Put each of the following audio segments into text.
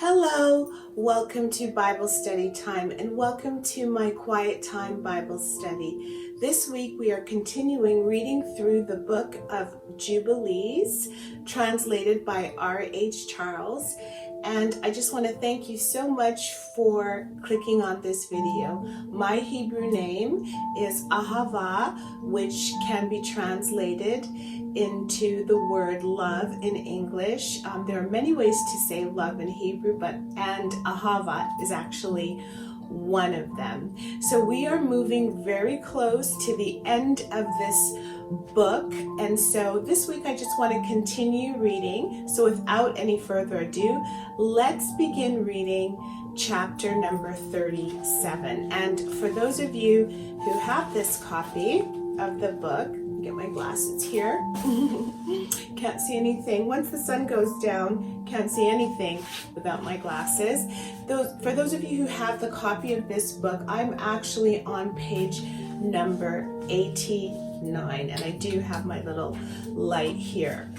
Hello, welcome to Bible Study Time and welcome to my Quiet Time Bible Study. This week we are continuing reading through the book of Jubilees, translated by R.H. Charles. And I just want to thank you so much for clicking on this video. My Hebrew name is Ahava, which can be translated into the word love in English. There are many ways to say love in Hebrew, and Ahava is actually one of them. So we are moving very close to the end of this book, and so this week I just want to continue reading. So without any further ado, let's begin reading chapter number 37. And for those of you who have this copy of the book, get my glasses here. Can't see anything. Once the sun goes down, can't see anything without my glasses. For those of you who have the copy of this book, I'm actually on page number 89, and I do have my little light here.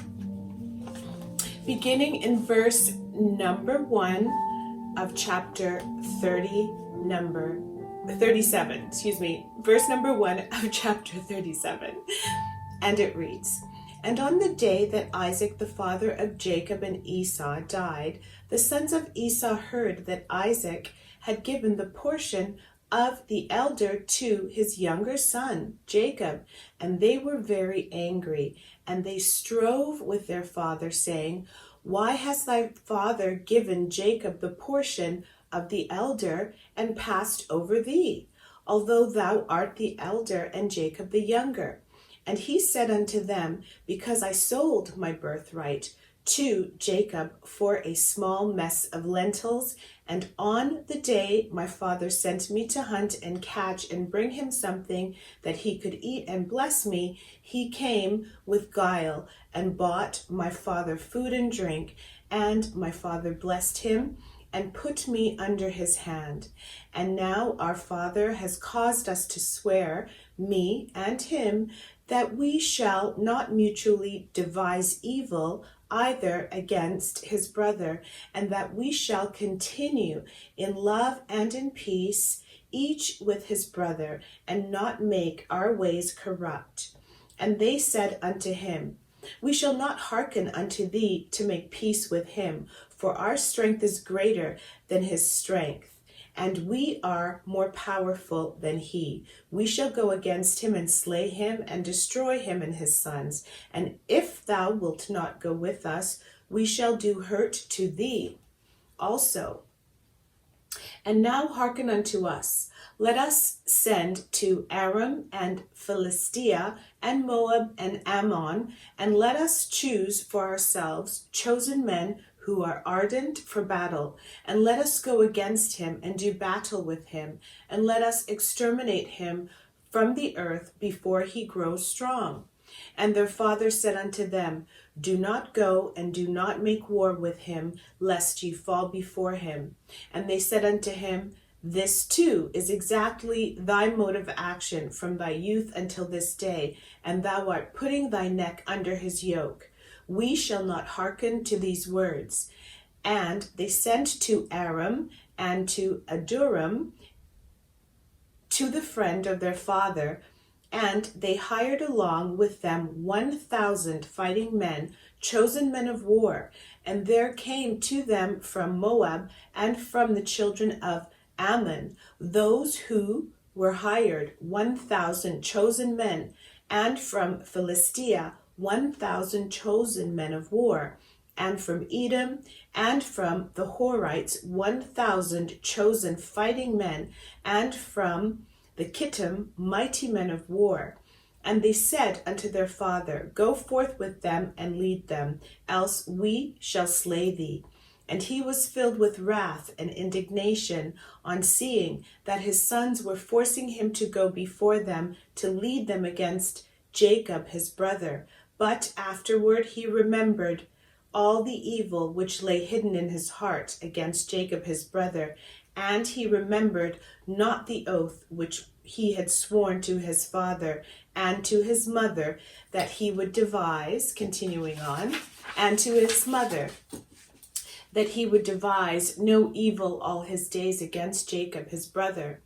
Beginning in verse number 1 of chapter 37, verse number 1 of chapter 37. And it reads, "And on the day that Isaac, the father of Jacob and Esau, died, the sons of Esau heard that Isaac had given the portion of the elder to his younger son, Jacob, and they were very angry, and they strove with their father, saying, 'Why has thy father given Jacob the portion of the elder, and passed over thee, although thou art the elder, and Jacob the younger?' And he said unto them, Because I sold my birthright to Jacob for a small mess of lentils, and on the day my father sent me to hunt and catch and bring him something that he could eat and bless me, he came with guile and bought my father food and drink, and my father blessed him and put me under his hand. And now our father has caused us to swear, me and him, that we shall not mutually devise evil either against his brother, and that we shall continue in love and in peace, each with his brother, and not make our ways corrupt. And they said unto him, We shall not hearken unto thee to make peace with him, for our strength is greater than his strength, and we are more powerful than he. We shall go against him and slay him and destroy him and his sons. And if thou wilt not go with us, we shall do hurt to thee also. And now hearken unto us. Let us send to Aram and Philistia and Moab and Ammon, and let us choose for ourselves chosen men who are ardent for battle, and let us go against him and do battle with him, and let us exterminate him from the earth before he grows strong. And their father said unto them, Do not go and do not make war with him, lest ye fall before him. And they said unto him, This too is exactly thy mode of action from thy youth until this day, and thou art putting thy neck under his yoke. We shall not hearken to these words. And they sent to Aram and to Aduram, to the friend of their father, and they hired along with them 1,000 fighting men, chosen men of war. And there came to them from Moab and from the children of Ammon those who were hired, 1,000 chosen men, and from Philistia 1,000 chosen men of war, and from Edom and from the Horites 1,000 chosen fighting men, and from the Kittim mighty men of war. And they said unto their father, Go forth with them and lead them, else we shall slay thee. And he was filled with wrath and indignation on seeing that his sons were forcing him to go before them to lead them against Jacob his brother. But afterward he remembered all the evil which lay hidden in his heart against Jacob his brother, and he remembered not the oath which he had sworn to his father and to his mother that he would devise, continuing on, and to his mother, that he would devise no evil all his days against Jacob his brother.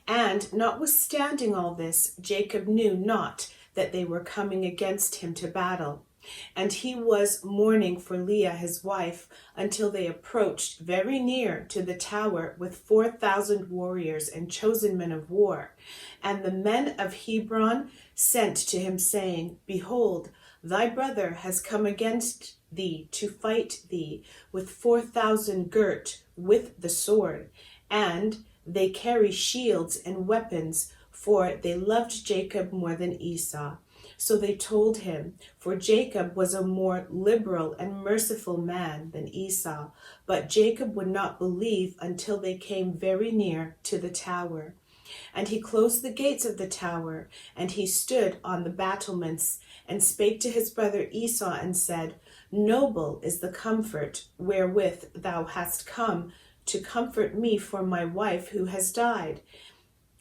And notwithstanding all this, Jacob knew not that they were coming against him to battle. And he was mourning for Leah his wife until they approached very near to the tower with 4,000 warriors and chosen men of war. And the men of Hebron sent to him, saying, Behold, thy brother has come against thee to fight thee with 4,000 girt with the sword. And they carry shields and weapons, for they loved Jacob more than Esau. So they told him, for Jacob was a more liberal and merciful man than Esau. But Jacob would not believe until they came very near to the tower. And he closed the gates of the tower, and he stood on the battlements, and spake to his brother Esau, and said, Noble is the comfort wherewith thou hast come to comfort me for my wife who has died.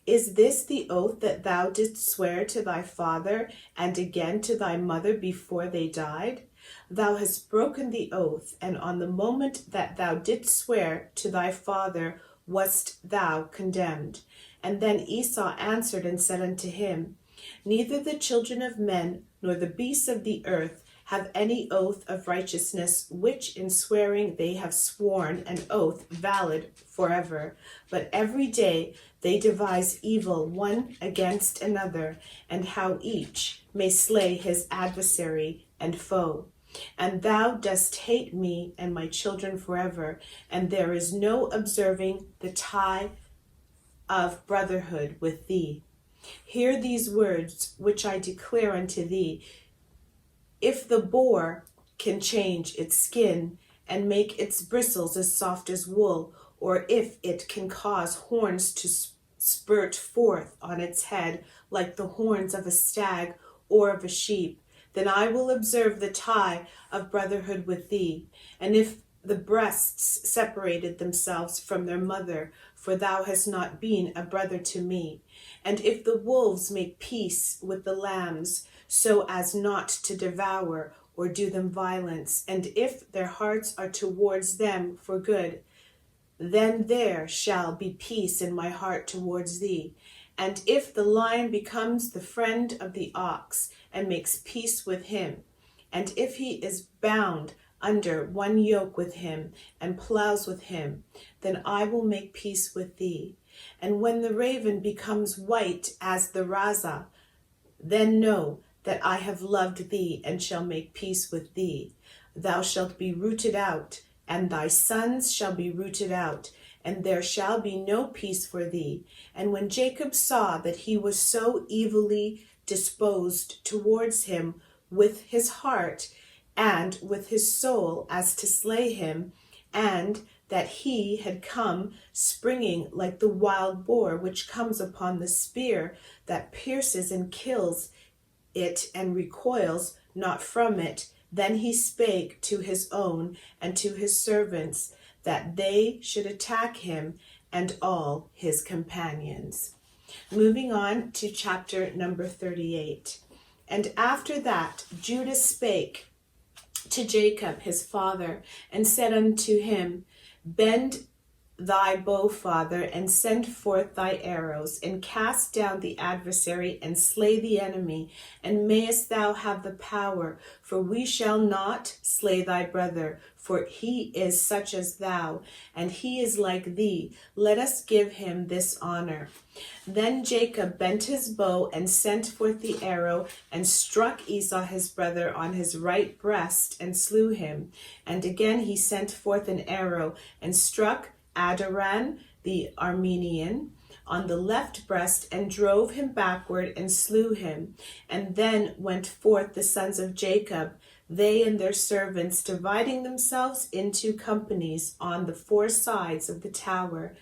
Is this the oath that thou didst swear to thy father and again to thy mother before they died? Thou hast broken the oath, and on the moment that thou didst swear to thy father wast thou condemned. And then Esau answered and said unto him, Neither the children of men nor the beasts of the earth have any oath of righteousness, which in swearing they have sworn an oath valid forever. But every day they devise evil one against another, and how each may slay his adversary and foe. And thou dost hate me and my children forever, and there is no observing the tie of brotherhood with thee. Hear these words which I declare unto thee. If the boar can change its skin and make its bristles as soft as wool, or if it can cause horns to spurt forth on its head like the horns of a stag or of a sheep, then I will observe the tie of brotherhood with thee. And if the breasts separated themselves from their mother, for thou hast not been a brother to me. And if the wolves make peace with the lambs, so as not to devour or do them violence, and if their hearts are towards them for good, then there shall be peace in my heart towards thee. And if the lion becomes the friend of the ox, and makes peace with him, and if he is bound under one yoke with him, and plows with him, then I will make peace with thee. And when the raven becomes white as the raza, then know that I have loved thee, and shall make peace with thee. Thou shalt be rooted out, and thy sons shall be rooted out, and there shall be no peace for thee. And when Jacob saw that he was so evilly disposed towards him with his heart and with his soul as to slay him, and that he had come springing like the wild boar which comes upon the spear that pierces and kills it and recoils not from it, then he spake to his own and to his servants that they should attack him and all his companions. Moving on to chapter number 38. And after that Judah spake to Jacob his father, and said unto him, Bend thy bow, father, and send forth thy arrows, and cast down the adversary, and slay the enemy, and mayest thou have the power, for we shall not slay thy brother, for he is such as thou, and he is like thee. Let us give him this honor. Then Jacob bent his bow, and sent forth the arrow, and struck Esau his brother on his right breast, and slew him. And again he sent forth an arrow, and struck Adoran the Armenian on the left breast, and drove him backward, and slew him. And then went forth the sons of Jacob, they and their servants, dividing themselves into companies on the four sides of the tower.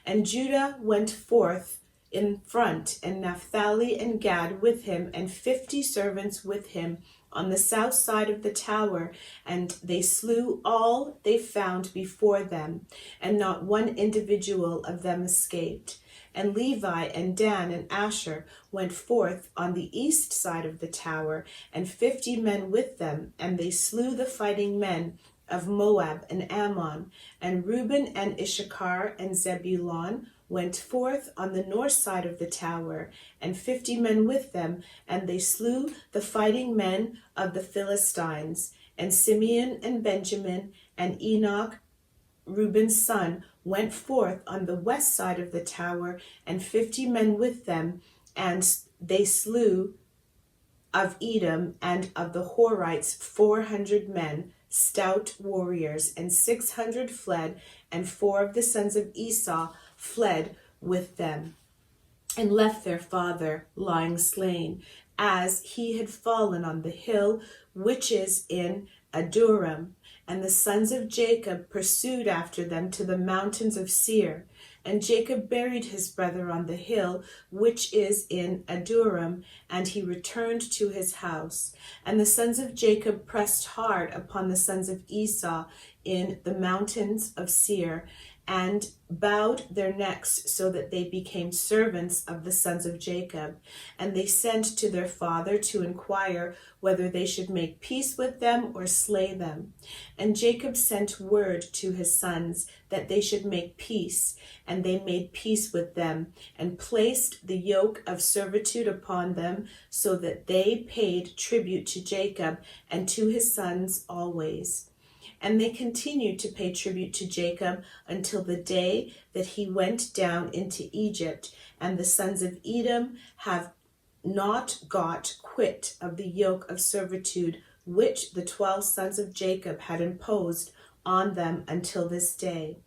And Judah went forth in front, and Naphtali and Gad with him, and 50 servants with him on the south side of the tower, and they slew all they found before them, and not one individual of them escaped. And Levi and Dan and Asher went forth on the east side of the tower, and 50 men with them, and they slew the fighting men of Moab and Ammon. And Reuben and Issachar and Zebulun went forth on the north side of the tower, and 50 men with them, and they slew the fighting men of the Philistines. And Simeon and Benjamin and Enoch, Reuben's son, went forth on the west side of the tower, and 50 men with them, and they slew of Edom and of the Horites 400 men, stout warriors, and 600 fled, and 4 of the sons of Esau fled with them, and left their father lying slain, as he had fallen on the hill which is in Aduram. And the sons of Jacob pursued after them to the mountains of Seir. And Jacob buried his brother on the hill which is in Aduram, and he returned to his house. And the sons of Jacob pressed hard upon the sons of Esau in the mountains of Seir, and bowed their necks so that they became servants of the sons of Jacob. And they sent to their father to inquire whether they should make peace with them or slay them. And Jacob sent word to his sons that they should make peace, and they made peace with them, and placed the yoke of servitude upon them, so that they paid tribute to Jacob and to his sons always. And they continued to pay tribute to Jacob until the day that he went down into Egypt. And the sons of Edom have not got quit of the yoke of servitude which the 12 sons of Jacob had imposed on them until this day.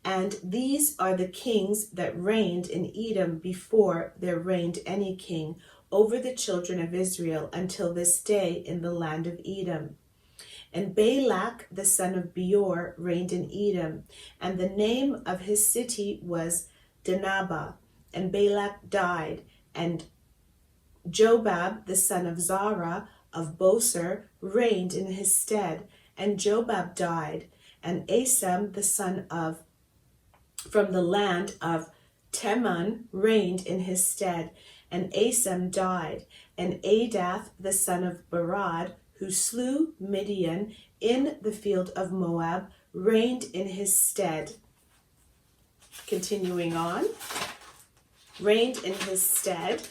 And these are the kings that reigned in Edom before there reigned any king over the children of Israel until this day in the land of Edom. And Balak, the son of Beor, reigned in Edom, and the name of his city was Dinhabah. And Balak died, and Jobab, the son of Zerah of Boser, reigned in his stead, and Jobab died. And Asam, the son of, from the land of Teman, reigned in his stead, and Asam died. And Adath, the son of Barad, who slew Midian in the field of Moab, reigned in his stead. Continuing on, reigned in his stead.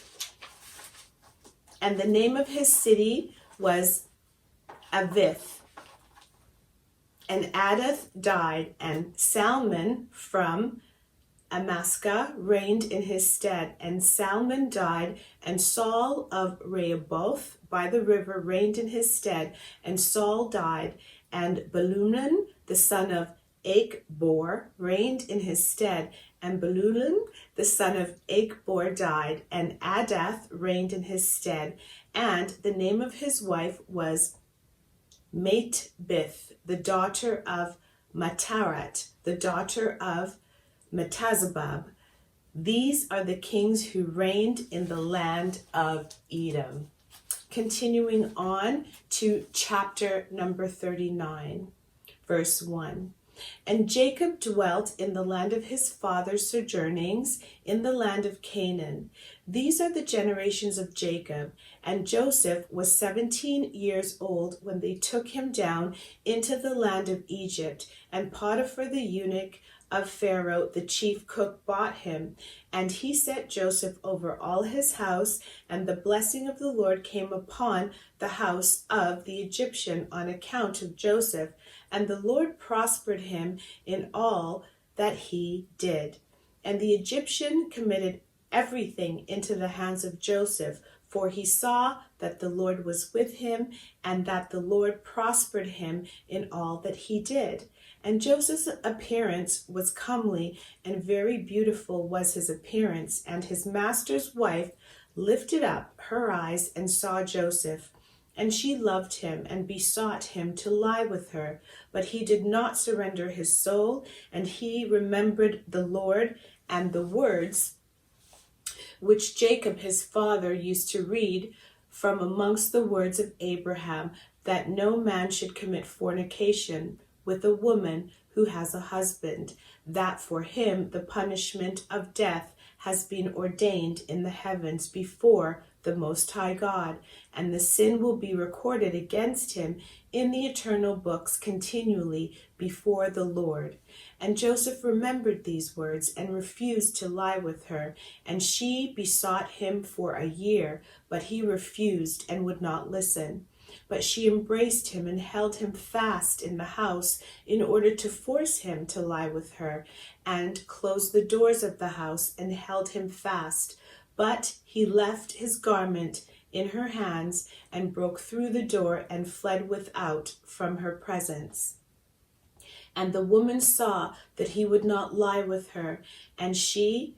And the name of his city was Avith. And Adath died, and Salmon from Amaskah reigned in his stead. And Salmon died, and Saul of Rehoboth by the river reigned in his stead. And Saul died, and Belunan, the son of Achbor, reigned in his stead. And Belunan, the son of Achbor, died, and Adath reigned in his stead. And the name of his wife was Matbith, the daughter of Matarat, the daughter of Metazabab. These are the kings who reigned in the land of Edom. Continuing on to chapter number 39, verse 1. And Jacob dwelt in the land of his father's sojournings, in the land of Canaan. These are the generations of Jacob. And Joseph was 17 years old when they took him down into the land of Egypt. And Potiphar the eunuch of Pharaoh, the chief cook, bought him. And he set Joseph over all his house, and the blessing of the Lord came upon the house of the Egyptian on account of Joseph. And the Lord prospered him in all that he did. And the Egyptian committed everything into the hands of Joseph, for he saw that the Lord was with him, and that the Lord prospered him in all that he did. And Joseph's appearance was comely, and very beautiful was his appearance. And his master's wife lifted up her eyes and saw Joseph. And she loved him and besought him to lie with her. But he did not surrender his soul, and he remembered the Lord and the words which Jacob his father used to read from amongst the words of Abraham, that no man should commit fornication with a woman who has a husband, that for him the punishment of death has been ordained in the heavens before the Most High God, and the sin will be recorded against him in the eternal books continually before the Lord. And Joseph remembered these words and refused to lie with her. And she besought him for a year, but he refused and would not listen. But she embraced him and held him fast in the house in order to force him to lie with her, and closed the doors of the house and held him fast. But he left his garment in her hands and broke through the door and fled without from her presence. And the woman saw that he would not lie with her, and she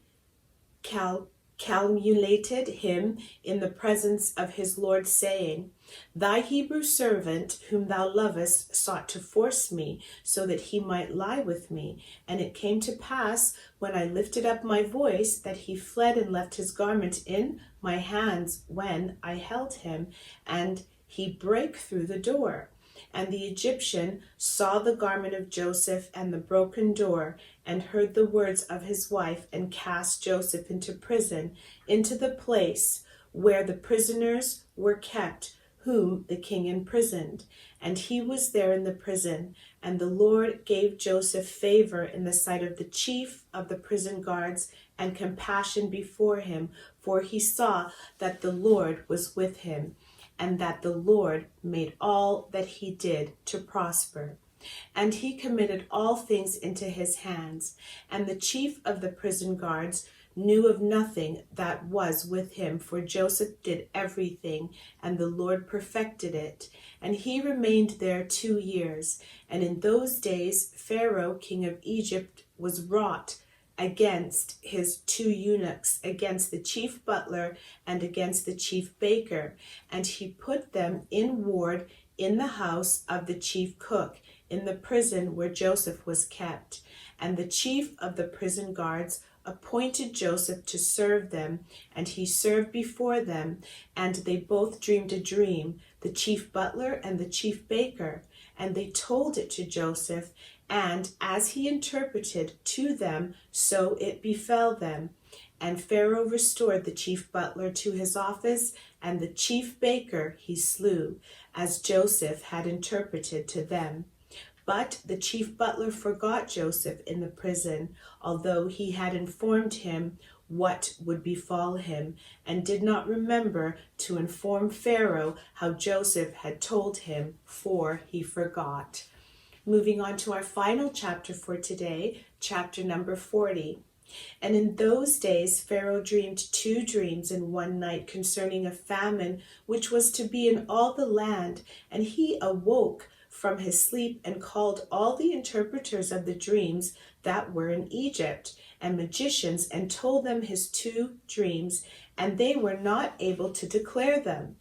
calumniated him in the presence of his Lord, saying, Thy Hebrew servant, whom thou lovest, sought to force me, so that he might lie with me. And it came to pass, when I lifted up my voice, that he fled and left his garment in my hands when I held him, and he brake through the door. And the Egyptian saw the garment of Joseph and the broken door, and heard the words of his wife, and cast Joseph into prison, into the place where the prisoners were kept, whom the king imprisoned. And he was there in the prison. And the Lord gave Joseph favor in the sight of the chief of the prison guards, and compassion before him, for he saw that the Lord was with him, and that the Lord made all that he did to prosper. And he committed all things into his hands. And the chief of the prison guards knew of nothing that was with him, for Joseph did everything, and the Lord perfected it. And he remained there 2 years. And in those days Pharaoh, king of Egypt, was wroth against his 2 eunuchs, against the chief butler and against the chief baker. And he put them in ward in the house of the chief cook, in the prison where Joseph was kept. And the chief of the prison guards appointed Joseph to serve them, and he served before them. And they both dreamed a dream, the chief butler and the chief baker. And they told it to Joseph, and as he interpreted to them, so it befell them. And Pharaoh restored the chief butler to his office, and the chief baker he slew, as Joseph had interpreted to them. But the chief butler forgot Joseph in the prison, although he had informed him what would befall him, and did not remember to inform Pharaoh how Joseph had told him, for he forgot. Moving on to our final chapter for today, chapter number 40. And in those days Pharaoh dreamed 2 dreams in one night concerning a famine which was to be in all the land. And he awoke from his sleep and called all the interpreters of the dreams that were in Egypt and magicians, and told them his 2 dreams, and they were not able to declare them.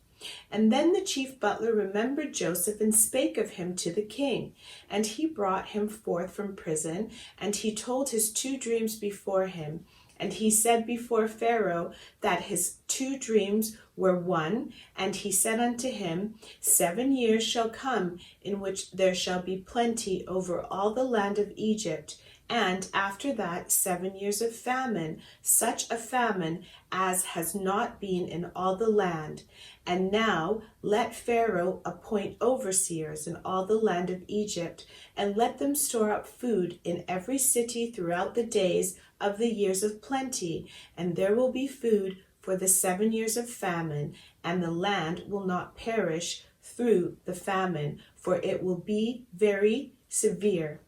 And then the chief butler remembered Joseph and spake of him to the king. And he brought him forth from prison, and he told his 2 dreams before him. And he said before Pharaoh that his 2 dreams were one. And he said unto him, 7 years shall come, in which there shall be plenty over all the land of Egypt. And after that 7 years of famine, such a famine as has not been in all the land. And now let Pharaoh appoint overseers in all the land of Egypt, and let them store up food in every city throughout the days of the years of plenty. And there will be food for the 7 years of famine, and the land will not perish through the famine, for it will be very severe.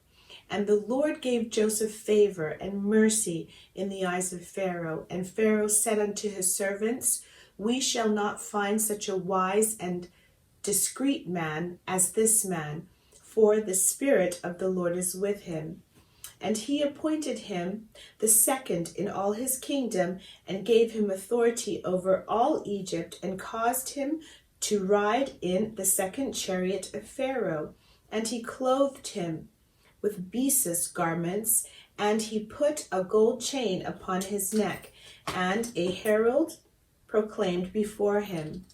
And the Lord gave Joseph favor and mercy in the eyes of Pharaoh. And Pharaoh said unto his servants, We shall not find such a wise and discreet man as this man, for the Spirit of the Lord is with him. And he appointed him the second in all his kingdom, and gave him authority over all Egypt, and caused him to ride in the second chariot of Pharaoh. And he clothed him with Byssus garments, and he put a gold chain upon his neck, and a herald proclaimed before him,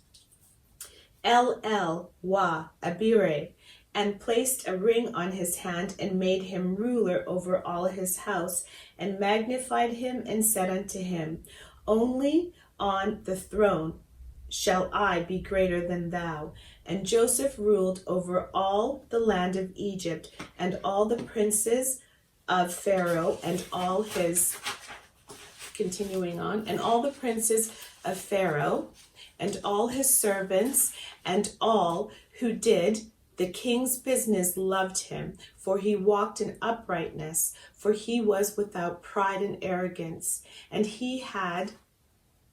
El wa Abire, and placed a ring on his hand, and made him ruler over all his house, and magnified him, and said unto him, Only on the throne shall I be greater than thou. And Joseph ruled over all the land of Egypt, and all the princes of Pharaoh, and all his, continuing on, and all the princes of Pharaoh, and all his servants, and all who did the king's business loved him, for he walked in uprightness, for he was without pride and arrogance, and he had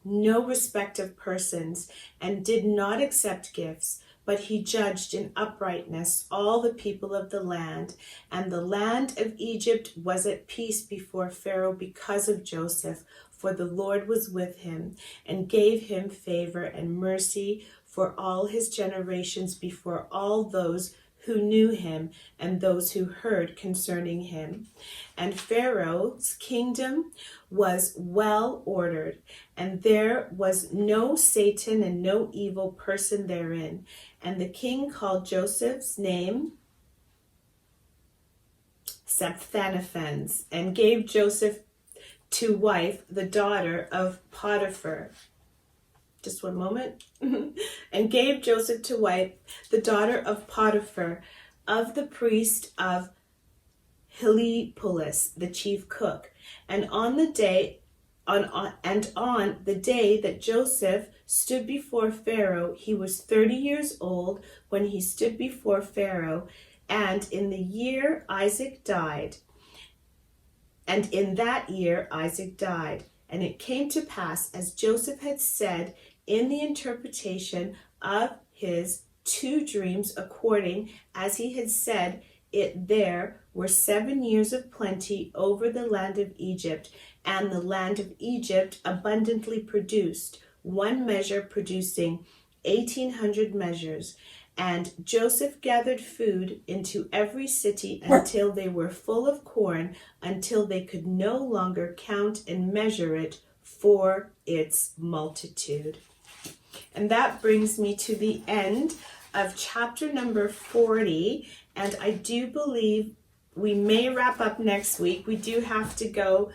no respect of persons, and did not accept gifts, but he judged in uprightness all the people of the land. And the land of Egypt was at peace before Pharaoh because of Joseph, for the Lord was with him, and gave him favor and mercy for all his generations before all those who knew him and those who heard concerning him. And Pharaoh's kingdom was well ordered, and there was no Satan and no evil person therein. And the king called Joseph's name Sephthanephanes, and gave Joseph to wife the daughter of Potiphar. Just one moment. And gave Joseph to wife the daughter of Potiphar, of the priest of Heliopolis, the chief cook. And on the day that Joseph stood before Pharaoh, he was 30 years old when he stood before Pharaoh. And in the year Isaac died. And in that year Isaac died. And it came to pass, as Joseph had said in the interpretation of his 2 dreams, according as he had said it, there were 7 years of plenty over the land of Egypt, and the land of Egypt abundantly produced, 1 measure producing 1,800 measures. And Joseph gathered food into every city until they were full of corn, until they could no longer count and measure it for its multitude. And that brings me to the end of chapter number 40. And I do believe we may wrap up next week. We do have to go.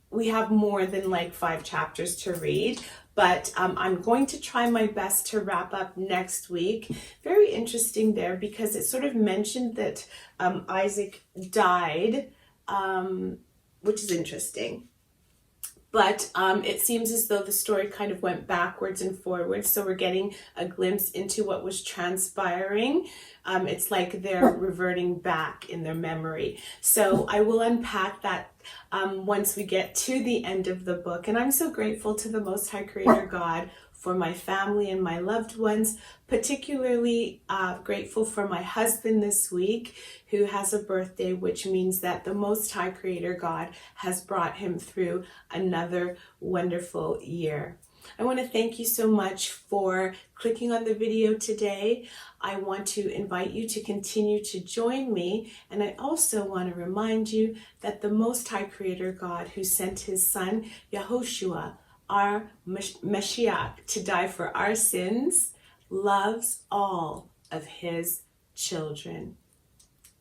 We have more than like 5 chapters to read. But I'm going to try my best to wrap up next week. Very interesting there, because it sort of mentioned that Isaac died, which is interesting. But it seems as though the story kind of went backwards and forwards. So we're getting a glimpse into what was transpiring. It's like they're reverting back in their memory. So I will unpack that once we get to the end of the book. And I'm so grateful to the Most High Creator God for my family and my loved ones, particularly grateful for my husband this week, who has a birthday, which means that the Most High Creator God has brought him through another wonderful year. I want to thank you so much for clicking on the video today. I want to invite you to continue to join me. And I also want to remind you that the Most High Creator God, who sent his son, Yahushua, our Mashiach, to die for our sins, loves all of his children.